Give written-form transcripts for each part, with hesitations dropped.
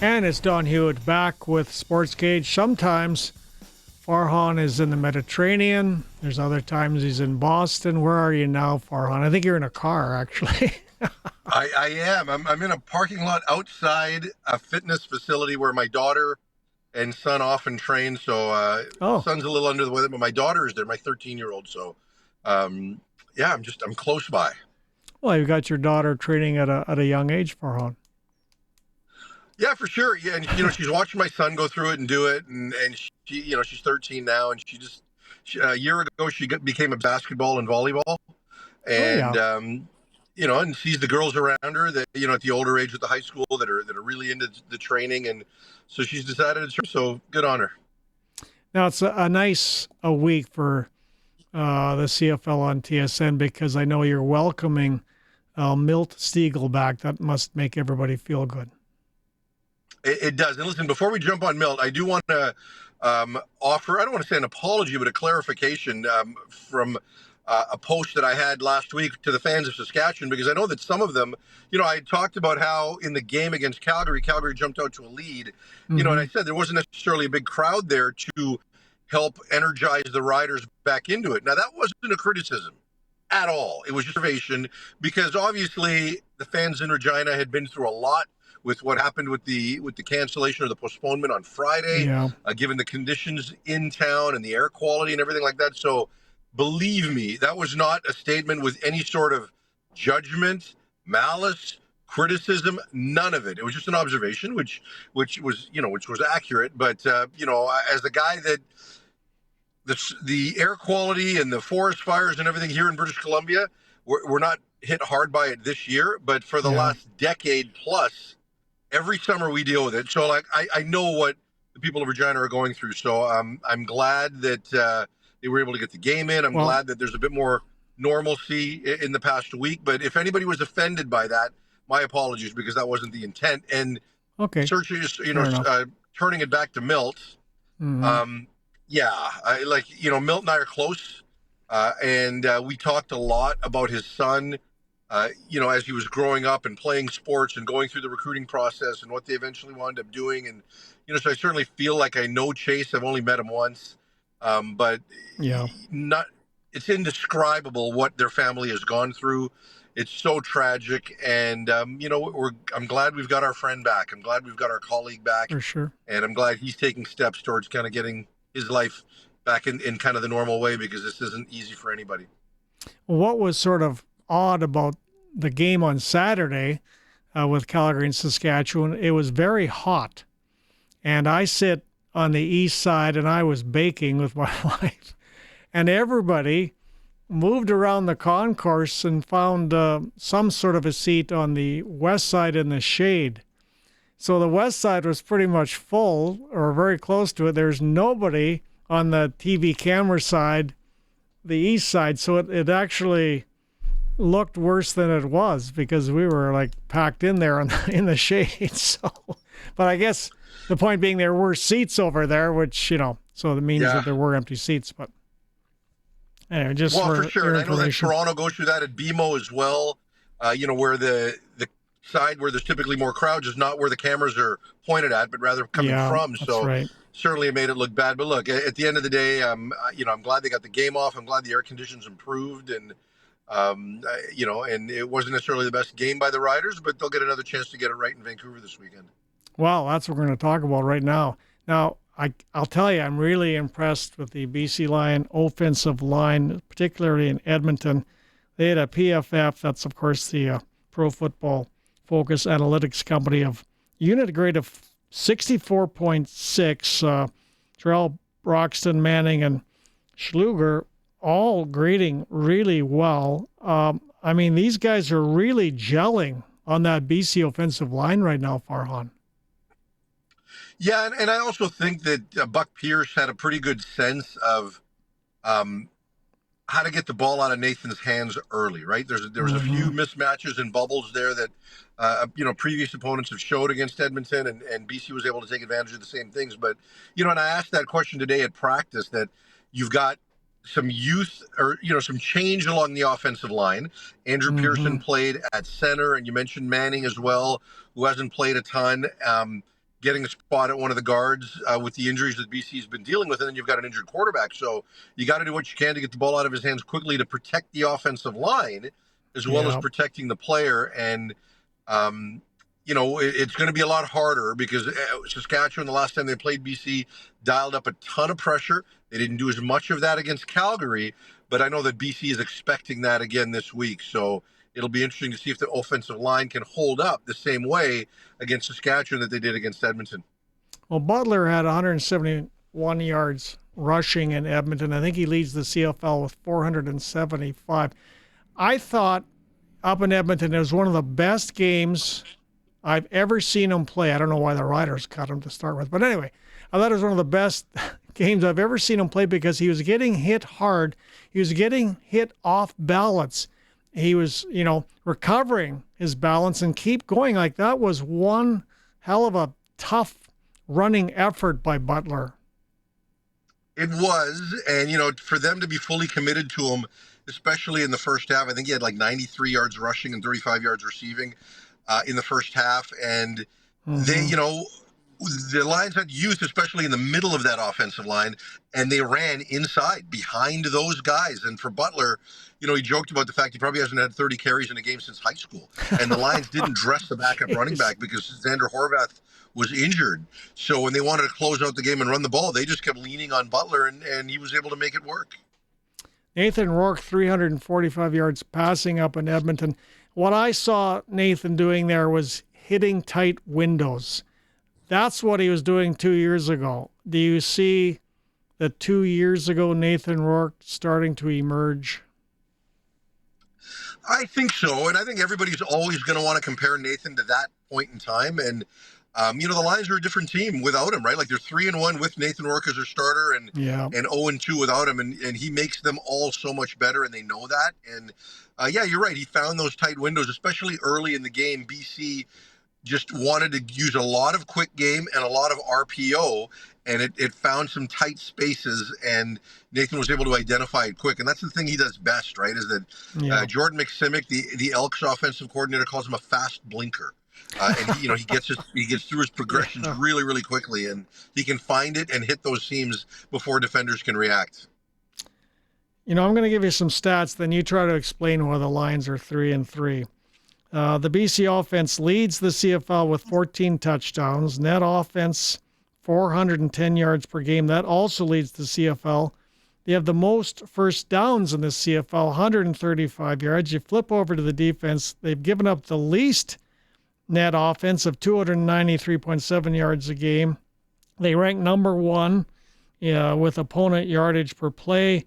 And it's Don Hewitt back with SportsCage. Sometimes Farhan is in the Mediterranean. There's other times he's in Boston. Where are you now, Farhan? I think you're in a car, actually. I am. I'm in a parking lot outside a fitness facility where my daughter and son often train. So Oh, son's a little under the weather, but my daughter is there, my 13-year-old. So yeah, I'm close by. well, you've got your daughter training at a young age, Farhan. Yeah, for sure. Yeah, and she's watching my son go through it and do it, and she she's 13 now, and a year ago she became a basketball and volleyball, Oh, and yeah. and sees the girls around her that at the older age with the high school that are really into the training, and so she's decided to. So good on her. Now, it's a nice a week for the CFL on TSN because I know you're welcoming Milt Stiegel back. That must make everybody feel good. It does. And listen, before we jump on Milt, I do want to offer, I don't want to say an apology, but a clarification from a post that I had last week to the fans of Saskatchewan, because I know that some of them, I had talked about how in the game against Calgary jumped out to a lead, and I said there wasn't necessarily a big crowd there to help energize the riders back into it. Now, that wasn't a criticism at all. It was just observation, because obviously the fans in Regina had been through a lot with what happened with the cancellation or the postponement on Friday, Yeah. given the conditions in town and the air quality and everything like that. So believe me, that was not a statement with any sort of judgment, malice, criticism, none of it. It was just an observation, which was accurate. But as the guy that the air quality and the forest fires and everything here in British Columbia, we're not hit hard by it this year, but for the last decade plus, every summer we deal with it. So I know what the people of Regina are going through. So I'm glad that they were able to get the game in. I'm glad that there's a bit more normalcy in the past week. But if anybody was offended by that, my apologies, because that wasn't the intent. And Okay. searching, turning it back to Milt. Mhm. Milt and I are close. And we talked a lot about his son, as he was growing up and playing sports and going through the recruiting process and what they eventually wound up doing. And, so I certainly feel like I know Chase. I've only met him once. But Yeah. it's indescribable what their family has gone through. It's so tragic. And, I'm glad we've got our friend back. I'm glad we've got our colleague back. For sure. And I'm glad he's taking steps towards kind of getting his life back in kind of the normal way, because this isn't easy for anybody. What was sort of odd about the game on Saturday with Calgary and Saskatchewan? It was very hot. And I sit on the east side and I was baking with my wife. And everybody moved around the concourse and found some sort of a seat on the west side in the shade. So the west side was pretty much full or very close to it. There's nobody on the TV camera side, the east side. So it actually looked worse than it was because we were like packed in there in the shade. So, but I guess the point being there were seats over there, which, so that means that there were empty seats. But anyway, just for sure. And I know that Toronto goes through that at BMO as well. Where the side where there's typically more crowds is not where the cameras are pointed at, but rather coming from. So right. Certainly it made it look bad. But look, at the end of the day, I'm glad they got the game off. I'm glad the air conditions improved, and and it wasn't necessarily the best game by the Riders, but they'll get another chance to get it right in Vancouver this weekend. Well, that's what we're going to talk about right now. Now, I'll tell you, I'm really impressed with the BC Lion offensive line, particularly in Edmonton. They had a PFF, that's of course the Pro Football Focus Analytics company, of unit grade of 64.6. Terrell Broxton, Manning, and Schluger all grading really well. These guys are really gelling on that BC offensive line right now, Farhan. Yeah, and I also think that Buck Pierce had a pretty good sense of how to get the ball out of Nathan's hands early, right? There was a few mismatches and bubbles there that previous opponents have showed against Edmonton, and BC was able to take advantage of the same things. But and I asked that question today at practice, that you've got some youth or some change along the offensive line. Andrew Pearson played at center, and you mentioned Manning as well, who hasn't played a ton. getting a spot at one of the guards with the injuries that BC's been dealing with, and then you've got an injured quarterback. So you got to do what you can to get the ball out of his hands quickly to protect the offensive line as well as protecting the player. And it's going to be a lot harder because Saskatchewan, the last time they played BC, dialed up a ton of pressure. They didn't do as much of that against Calgary, but I know that BC is expecting that again this week. So it'll be interesting to see if the offensive line can hold up the same way against Saskatchewan that they did against Edmonton. Well, Butler had 171 yards rushing in Edmonton. I think he leads the CFL with 475. I thought up in Edmonton, it was one of the best games I've ever seen him play. I don't know why the Riders cut him to start with. But anyway, I thought it was one of the best games I've ever seen him play because he was getting hit hard. He was getting hit off balance. He was, recovering his balance and keep going. Like, that was one hell of a tough running effort by Butler. It was, and, for them to be fully committed to him, especially in the first half, I think he had like 93 yards rushing and 35 yards receiving in the first half. And they, the Lions had youth, especially in the middle of that offensive line, and they ran inside behind those guys. And for Butler, he joked about the fact he probably hasn't had 30 carries in a game since high school. And the Lions didn't dress the backup running back because Xander Horvath was injured. So when they wanted to close out the game and run the ball, they just kept leaning on Butler, and he was able to make it work. Nathan Rourke, 345 yards passing up in Edmonton. What I saw Nathan doing there was hitting tight windows. That's what he was doing 2 years ago. Do you see the 2 years ago Nathan Rourke starting to emerge? I think so, and I think everybody's always going to want to compare Nathan to that point in time. And the Lions are a different team without him, right? Like, they're 3-1 with Nathan Rourke as their starter, and 0-2 without him, and he makes them all so much better, and they know that. And you're right. He found those tight windows, especially early in the game. BC just wanted to use a lot of quick game and a lot of RPO, and it found some tight spaces, and Nathan was able to identify it quick. And that's the thing he does best, right, is that Jordan McSimic, the Elks offensive coordinator, calls him a fast blinker. And he gets through his progressions really, really quickly, and he can find it and hit those seams before defenders can react. I'm going to give you some stats, then you try to explain why the Lions are 3-3. The BC offense leads the CFL with 14 touchdowns. Net offense, 410 yards per game. That also leads the CFL. They have the most first downs in the CFL, 135 yards. You flip over to the defense, they've given up the least net offense of 293.7 yards a game. They rank number one with opponent yardage per play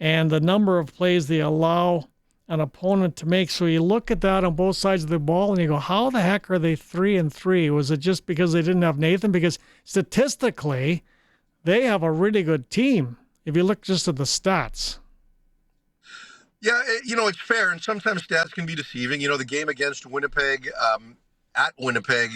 and the number of plays they allow an opponent to make. So you look at that on both sides of the ball and you go, how the heck are they 3-3? Was it just because they didn't have Nathan? Because statistically, they have a really good team if you look just at the stats. Yeah, it's fair, and sometimes stats can be deceiving. The game against Winnipeg, at Winnipeg,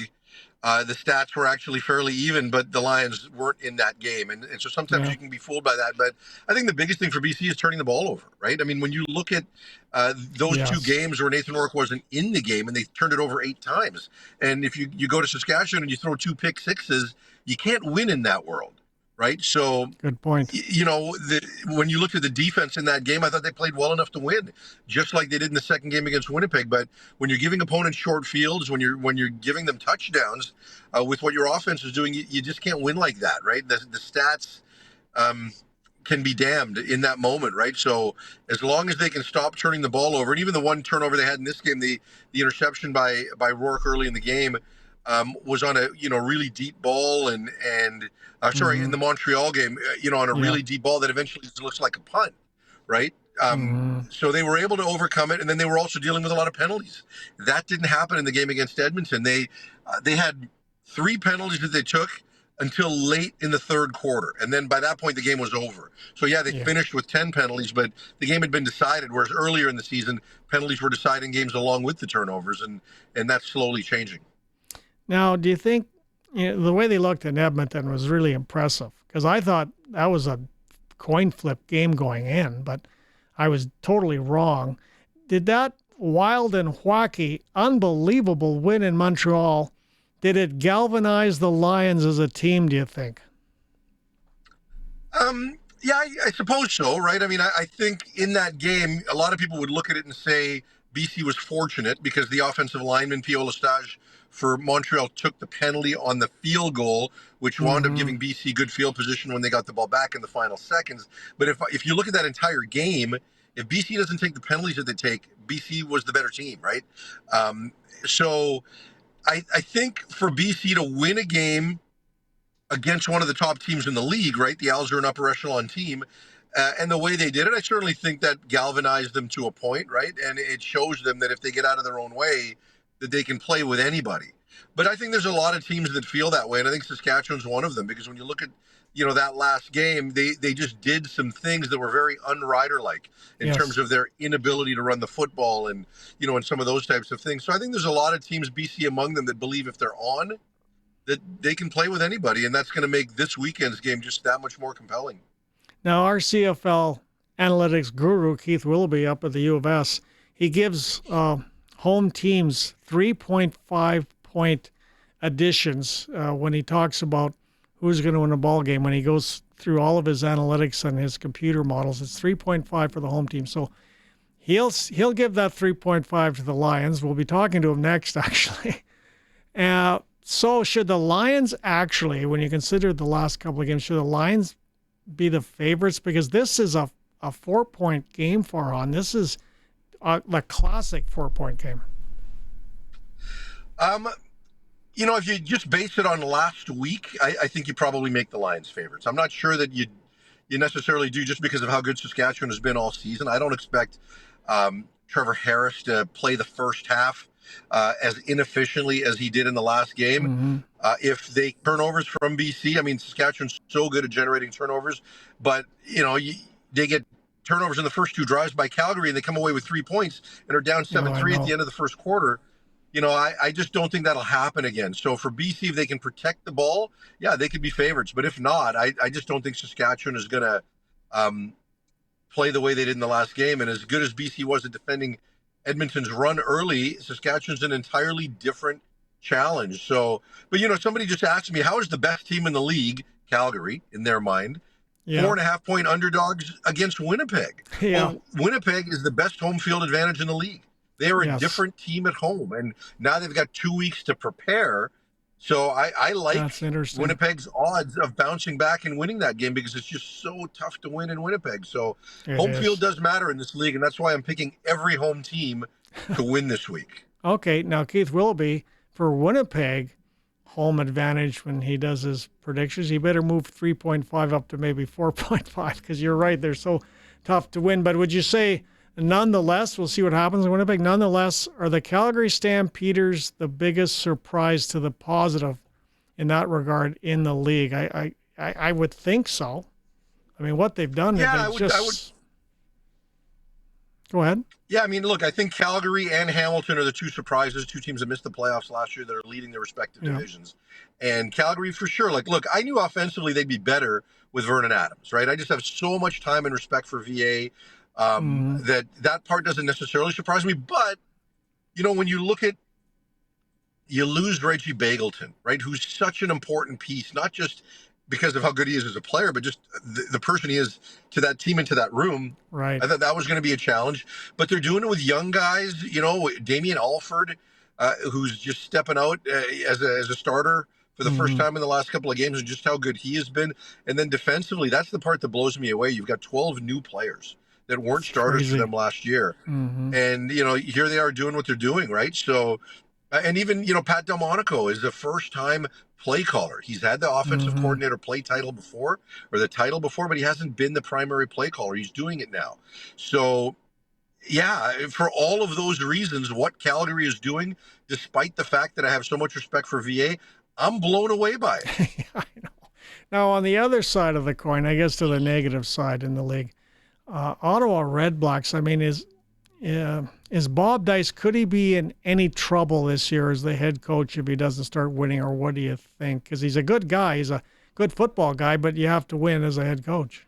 the stats were actually fairly even, but the Lions weren't in that game. And so sometimes you can be fooled by that. But I think the biggest thing for BC is turning the ball over, right? I mean, when you look at those two games where Nathan Rourke wasn't in the game and they turned it over 8 times. And if you go to Saskatchewan and you throw 2 pick sixes, you can't win in that world. Right. So good point. When you looked at the defense in that game, I thought they played well enough to win, just like they did in the second game against Winnipeg. But when you're giving opponents short fields, when you're giving them touchdowns with what your offense is doing, you just can't win like that. Right. The stats can be damned in that moment. Right. So as long as they can stop turning the ball over, and even the one turnover they had in this game, the interception by Rourke early in the game, was on a really deep ball and in the Montreal game, on a really deep ball that eventually looks like a punt, right? So they were able to overcome it, and then they were also dealing with a lot of penalties. That didn't happen in the game against Edmonton. They had 3 penalties that they took until late in the third quarter, and then by that point the game was over. So they finished with 10 penalties, but the game had been decided. Whereas earlier in the season, penalties were deciding games along with the turnovers, and that's slowly changing. Now, do you think the way they looked in Edmonton was really impressive? Because I thought that was a coin flip game going in, but I was totally wrong. Did that wild and wacky, unbelievable win in Montreal Did it galvanize the Lions as a team, do you think? Yeah, I suppose so, right? I mean, I think in that game, a lot of people would look at it and say BC was fortunate because the offensive lineman, Pio Lestage, for Montreal took the penalty on the field goal, which wound up Mm-hmm. giving BC good field position when they got the ball back in the final seconds. But if you look at that entire game, if BC doesn't take the penalties that they take, BC was the better team, right? So I think for BC to win a game against one of the top teams in the league, right? The Owls are an upper echelon team. And the way they did it, I certainly think that galvanized them to a point, right? And it shows them that if they get out of their own way, that they can play with anybody. But I think there's a lot of teams that feel that way, and I think Saskatchewan's one of them because when you look at that last game, they just did some things that were very unrider-like in terms Yes. of their inability to run the football and and some of those types of things. So I think there's a lot of teams, BC among them, that believe if they're on, that they can play with anybody, and that's going to make this weekend's game just that much more compelling. Now, our CFL analytics guru, Keith Willoughby, up at the U of S, he gives home teams 3.5-point additions when he talks about who's going to win a ball game. When he goes through all of his analytics and his computer models, it's 3.5 for the home team. So he'll give that 3.5 to the Lions. We'll be talking to him next, actually. So should the Lions actually, when you consider the last couple of games, should the Lions be the favorites? Because this is a 4-point game, Farhan. This is the classic 4-point game. If you just base it on last week, I think you probably make the Lions favorites. I'm not sure that you necessarily do just because of how good Saskatchewan has been all season. I don't expect Trevor Harris to play the first half as inefficiently as he did in the last game. Mm-hmm. If they turnovers from BC, I mean, Saskatchewan's so good at generating turnovers, but they get turnovers in the first two drives by Calgary and they come away with 3 points and are down 7-3 at the end of the first quarter. I just don't think that'll happen again. So for BC, if they can protect the ball, yeah, they could be favorites. But if not, I just don't think Saskatchewan is going to play the way they did in the last game. And as good as BC was at defending Edmonton's run early, Saskatchewan's an entirely different challenge. So, but somebody just asked me, how is the best team in the league, Calgary, in their mind, 4.5-point underdogs against Winnipeg? Yeah. Well, Winnipeg is the best home field advantage in the league. They are a different team at home, and now they've got 2 weeks to prepare. So I like Winnipeg's odds of bouncing back and winning that game because it's just so tough to win in Winnipeg. So home field does matter in this league, and that's why I'm picking every home team to win this week. Okay, now Keith Willoughby, for Winnipeg, home advantage when he does his predictions, he better move 3.5 up to maybe 4.5 because you're right, they're so tough to win. But would you say, nonetheless, we'll see what happens in Winnipeg, nonetheless, are the Calgary Stampeders the biggest surprise to the positive in that regard in the league? I would think so. I mean, what they've done. Yeah, I would. Go ahead. Yeah, I mean, look, I think Calgary and Hamilton are the two surprises, two teams that missed the playoffs last year that are leading their respective divisions. And Calgary, for sure, look, I knew offensively they'd be better with Vernon Adams, right? I just have so much time and respect for VA that part doesn't necessarily surprise me. But, when you lose Reggie Bagleton, right, who's such an important piece, not just because of how good he is as a player, but just the person he is to that team and to that room. Right. I thought that was going to be a challenge. But they're doing it with young guys, Damian Alford, who's just stepping out as a starter for the first time in the last couple of games, and just how good he has been. And then defensively, that's the part that blows me away. You've got 12 new players that weren't starters for them last year. And, here they are doing what they're doing, right? So, and even, Pat Delmonico is the first-time play caller. He's had the offensive coordinator title before, but he hasn't been the primary play caller. He's doing it now. So, yeah, for all of those reasons, what Calgary is doing, despite the fact that I have so much respect for VA, I'm blown away by it. I know. Now, on the other side of the coin, I guess to the negative side in the league, Ottawa Redblacks, I mean, is Bob Dice, could he be in any trouble this year as the head coach if he doesn't start winning, or what do you think? Because he's a good guy. He's a good football guy, but you have to win as a head coach.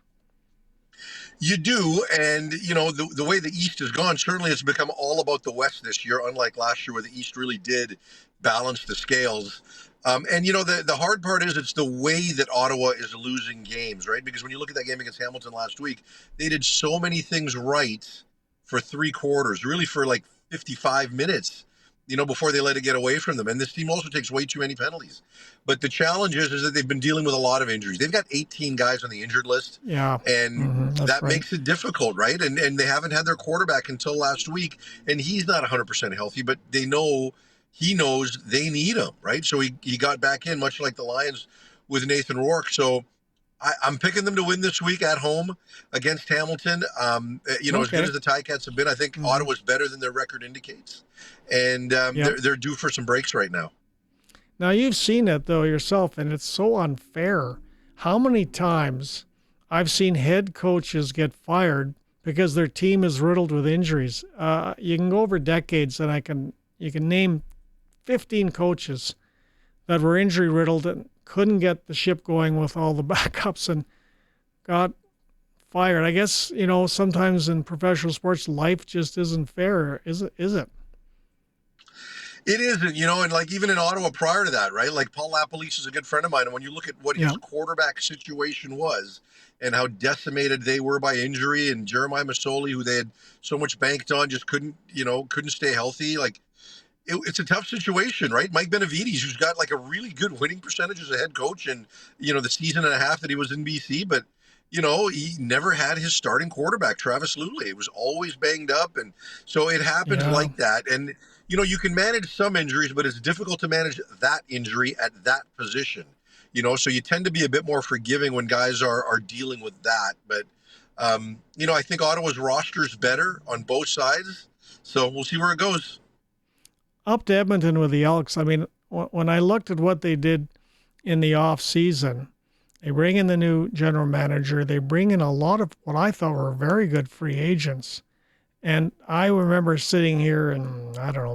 You do, and, the way the East has gone, certainly it's become all about the West this year, unlike last year where the East really did balance the scales. And the hard part is it's the way that Ottawa is losing games, right? Because when you look at that game against Hamilton last week, they did so many things right for 3 quarters, really for like 55 minutes, before they let it get away from them. And this team also takes way too many penalties. But the challenge is that they've been dealing with a lot of injuries. They've got 18 guys on the injured list. Yeah. And that right. makes it difficult, right? And they haven't had their quarterback until last week. And he's not 100% healthy, but he knows they need him, right? So he got back in, much like the Lions with Nathan Rourke. So I'm picking them to win this week at home against Hamilton. As good as the Ticats have been, I think Ottawa's better than their record indicates. And they're due for some breaks right now. Now, you've seen it, though, yourself, and it's so unfair. How many times I've seen head coaches get fired because their team is riddled with injuries? You can go over decades, and you can name 15 coaches that were injury riddled and couldn't get the ship going with all the backups and got fired. I guess, sometimes in professional sports, life just isn't fair, is it? It isn't, and like even in Ottawa prior to that, right? Like Paul Lapalisse is a good friend of mine. And when you look at what his quarterback situation was and how decimated they were by injury, and Jeremiah Masoli, who they had so much banked on, just couldn't stay healthy. Like it's a tough situation, right? Mike Benavides, who's got like a really good winning percentage as a head coach and, the season and a half that he was in BC, but he never had his starting quarterback, Travis Luley. It was always banged up. And so it happens like that. And, you can manage some injuries, but it's difficult to manage that injury at that position, so you tend to be a bit more forgiving when guys are dealing with that. But, I think Ottawa's roster is better on both sides. So we'll see where it goes. Up to Edmonton with the Elks. I mean, when I looked at what they did in the off season, they bring in the new general manager. They bring in a lot of what I thought were very good free agents. And I remember sitting here in,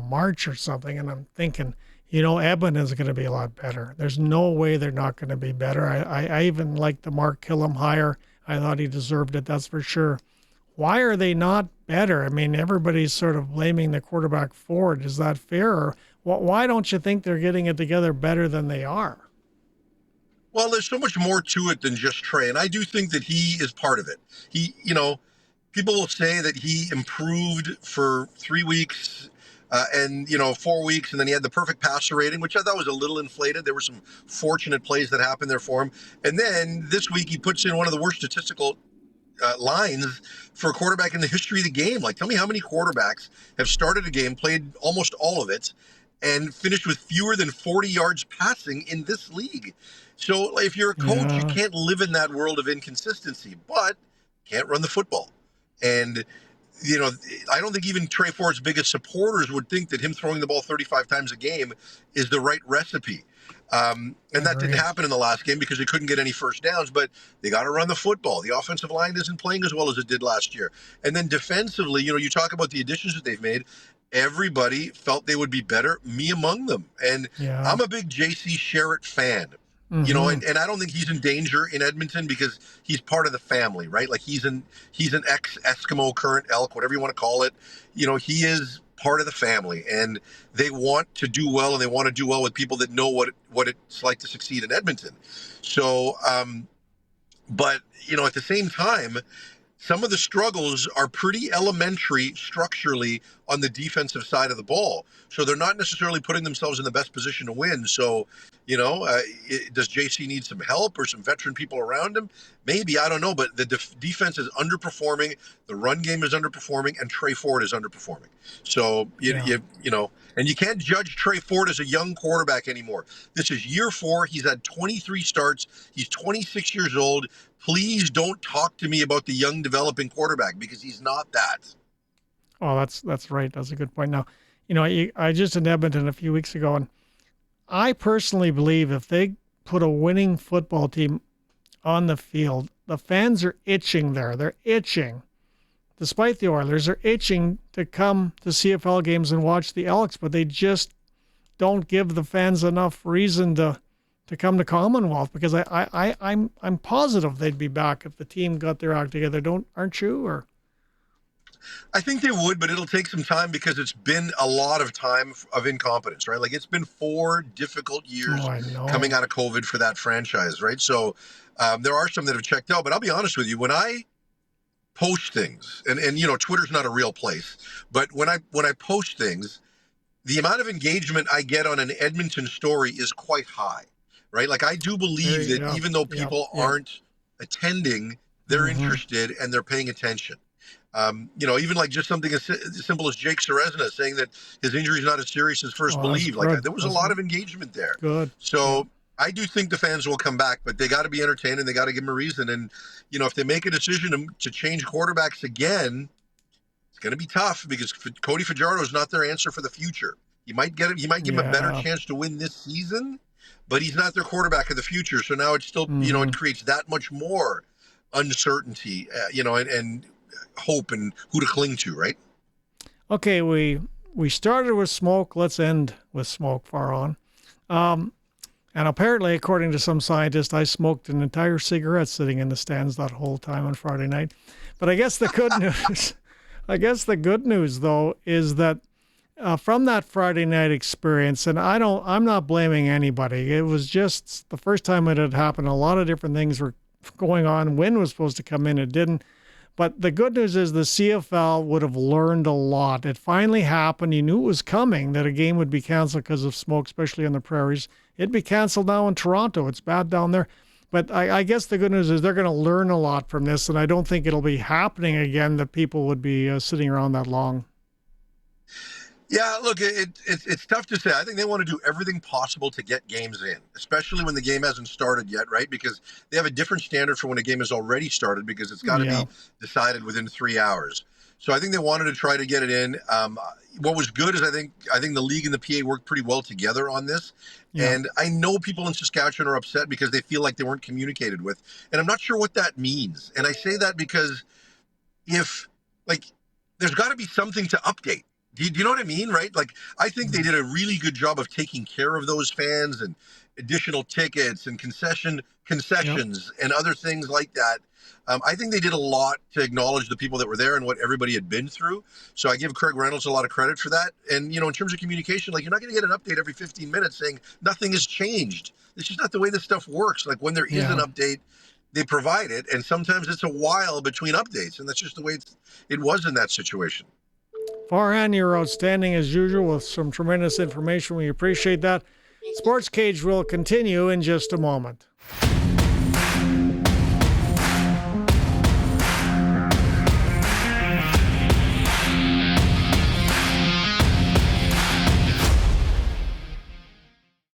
March or something, and I'm thinking, Edmonton's going to be a lot better. There's no way they're not going to be better. I even liked the Mark Killam hire. I thought he deserved it, that's for sure. Why are they not better? I mean, everybody's sort of blaming the quarterback forward. Is that fair? Or why don't you think they're getting it together better than they are? Well, there's so much more to it than just Trey, and I do think that he is part of it. He, people will say that he improved for 3 weeks and 4 weeks, and then he had the perfect passer rating, which I thought was a little inflated. There were some fortunate plays that happened there for him. And then this week he puts in one of the worst statistical lines for a quarterback in the history of the game. Like, tell me how many quarterbacks have started a game, played almost all of it, and finished with fewer than 40 yards passing in this league. So if you're a coach, you can't live in that world of inconsistency, but can't run the football. And, I don't think even Trey Ford's biggest supporters would think that him throwing the ball 35 times a game is the right recipe. And that didn't happen in the last game because they couldn't get any first downs, but they got to run the football. The offensive line isn't playing as well as it did last year. And then defensively, you talk about the additions that they've made. Everybody felt they would be better, me among them. And I'm a big J.C. Sherritt fan. And I don't think he's in danger in Edmonton because he's part of the family, right? Like he's an ex-Eskimo, current Elk, whatever you want to call it. He is part of the family, and they want to do well, and they want to do well with people that know what it's like to succeed in Edmonton. So, but at the same time, some of the struggles are pretty elementary structurally on the defensive side of the ball. So they're not necessarily putting themselves in the best position to win. So, does JC need some help or some veteran people around him? Maybe, I don't know. But the defense is underperforming. The run game is underperforming, and Trey Ford is underperforming. So, and you can't judge Trey Ford as a young quarterback anymore. This is year 4. He's had 23 starts. He's 26 years old. Please don't talk to me about the young developing quarterback because he's not that. Oh, that's right. That's a good point. Now, I just in Edmonton a few weeks ago, and I personally believe if they put a winning football team on the field, the fans are itching there. They're itching. Despite the Oilers, they're itching to come to CFL games and watch the Elks, but they just don't give the fans enough reason to come to Commonwealth because I'm positive they'd be back if the team got their act together. Aren't you? Or I think they would, but it'll take some time because it's been a lot of time of incompetence, right? Like it's been 4 difficult years Oh, I coming know. out of COVID for that franchise, right? So there are some that have checked out, but I'll be honest with you, when I post things, and Twitter's not a real place, but when I post things, the amount of engagement I get on an Edmonton story is quite high, right? Like I do There believe you that go. even though Yep. people Yep. aren't attending, they're Mm-hmm. interested and they're paying attention. Even like just something as simple as Jake Serezna saying that his injury is not as serious as first Oh, that's believed. Like good. there was a That's lot of engagement there. good. Yep. So I do think the fans will come back, but they got to be entertained and they got to give them a reason. And if they make a decision to change quarterbacks again, it's going to be tough because Cody Fajardo is not their answer for the future. You might get him. You might give him a better Yeah. chance to win this season, but he's not their quarterback of the future. So now it's still, Mm-hmm. it creates that much more uncertainty, and hope and who to cling to, right? Okay, we started with smoke. Let's end with smoke, Farhan. And apparently, according to some scientists, I smoked an entire cigarette sitting in the stands that whole time on Friday night. But I guess the good news, though, is that from that Friday night experience, and I'm not blaming anybody. It was just the first time it had happened. A lot of different things were going on. Wind was supposed to come in, it didn't. But the good news is the CFL would have learned a lot. It finally happened. You knew it was coming, that a game would be canceled because of smoke, especially on the prairies. It'd be canceled now in Toronto. It's bad down there. But I guess the good news is they're going to learn a lot from this, and I don't think it'll be happening again that people would be sitting around that long. Yeah, look, it's tough to say. I think they want to do everything possible to get games in, especially when the game hasn't started yet, right? Because they have a different standard for when a game has already started because it's got to Yeah. be decided within 3 hours. So I think they wanted to try to get it in. What was good is I think the league and the PA worked pretty well together on this. Yeah. And I know people in Saskatchewan are upset because they feel like they weren't communicated with. And I'm not sure what that means. And I say that because if, like, there's got to be something to update. Do you know what I mean? Right? Like, I think they did a really good job of taking care of those fans and additional tickets and concessions and other things like that. I think they did a lot to acknowledge the people that were there and what everybody had been through. So I give Craig Reynolds a lot of credit for that. And, in terms of communication, like, you're not going to get an update every 15 minutes saying nothing has changed. It's just not the way this stuff works. Like, when there is an update, they provide it. And sometimes it's a while between updates. And that's just the way it was in that situation. Farhan, you're outstanding as usual with some tremendous information. We appreciate that. Sports Cage will continue in just a moment.